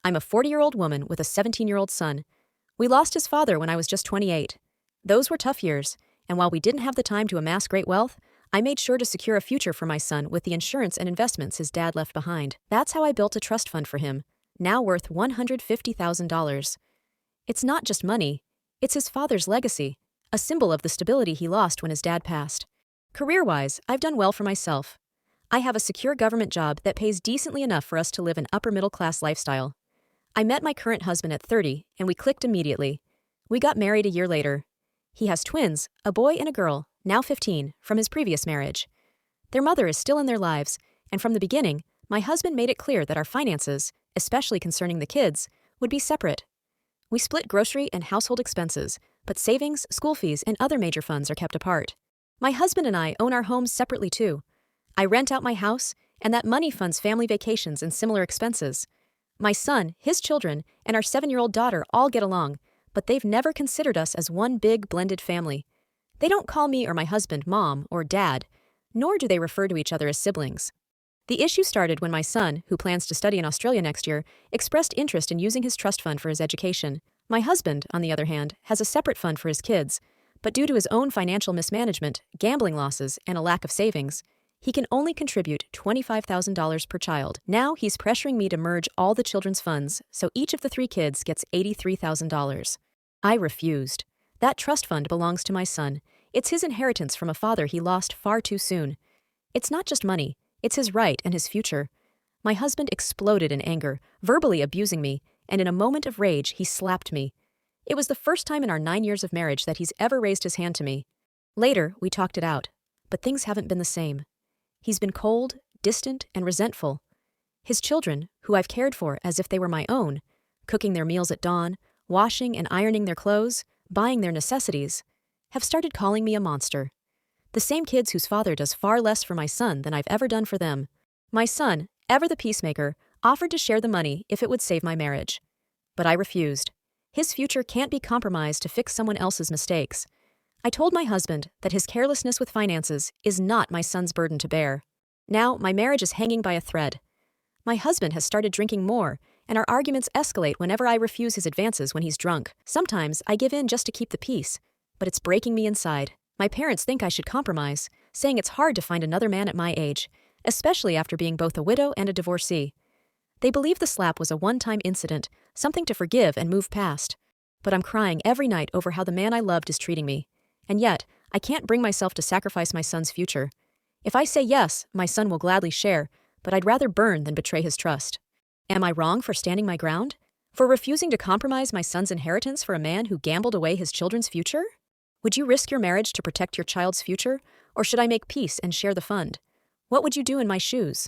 I'm a 40-year-old woman with a 17-year-old son. We lost his father when I was just 28. Those were tough years, and while we didn't have the time to amass great wealth, I made sure to secure a future for my son with the insurance and investments his dad left behind. That's how I built a trust fund for him, now worth $150,000. It's not just money, it's his father's legacy, a symbol of the stability he lost when his dad passed. Career-wise, I've done well for myself. I have a secure government job that pays decently enough for us to live an upper-middle-class lifestyle. I met my current husband at 30, and we clicked immediately. We got married a year later. He has twins, a boy and a girl, now 15, from his previous marriage. Their mother is still in their lives, and from the beginning, my husband made it clear that our finances, especially concerning the kids, would be separate. We split grocery and household expenses, but savings, school fees, and other major funds are kept apart. My husband and I own our homes separately too. I rent out my house, and that money funds family vacations and similar expenses. My son, his children, and our 7-year-old daughter all get along, but they've never considered us as one big blended family. They don't call me or my husband mom or dad, nor do they refer to each other as siblings. The issue started when my son, who plans to study in Australia next year, expressed interest in using his trust fund for his education. My husband, on the other hand, has a separate fund for his kids, but due to his own financial mismanagement, gambling losses, and a lack of savings, he can only contribute $25,000 per child. Now he's pressuring me to merge all the children's funds, so each of the 3 kids gets $83,000. I refused. That trust fund belongs to my son. It's his inheritance from a father he lost far too soon. It's not just money, it's his right and his future. My husband exploded in anger, verbally abusing me, and in a moment of rage, he slapped me. It was the first time in our 9 years of marriage that he's ever raised his hand to me. Later, we talked it out, but things haven't been the same. He's been cold, distant, and resentful. His children, who I've cared for as if they were my own, cooking their meals at dawn, washing and ironing their clothes, buying their necessities, have started calling me a monster. The same kids whose father does far less for my son than I've ever done for them. My son, ever the peacemaker, offered to share the money if it would save my marriage. But I refused. His future can't be compromised to fix someone else's mistakes. I told my husband that his carelessness with finances is not my son's burden to bear. Now, my marriage is hanging by a thread. My husband has started drinking more, and our arguments escalate whenever I refuse his advances when he's drunk. Sometimes I give in just to keep the peace, but it's breaking me inside. My parents think I should compromise, saying it's hard to find another man at my age, especially after being both a widow and a divorcee. They believe the slap was a one-time incident, something to forgive and move past. But I'm crying every night over how the man I loved is treating me. And yet, I can't bring myself to sacrifice my son's future. If I say yes, my son will gladly share, but I'd rather burn than betray his trust. Am I wrong for standing my ground? For refusing to compromise my son's inheritance for a man who gambled away his children's future? Would you risk your marriage to protect your child's future, or should I make peace and share the fund? What would you do in my shoes?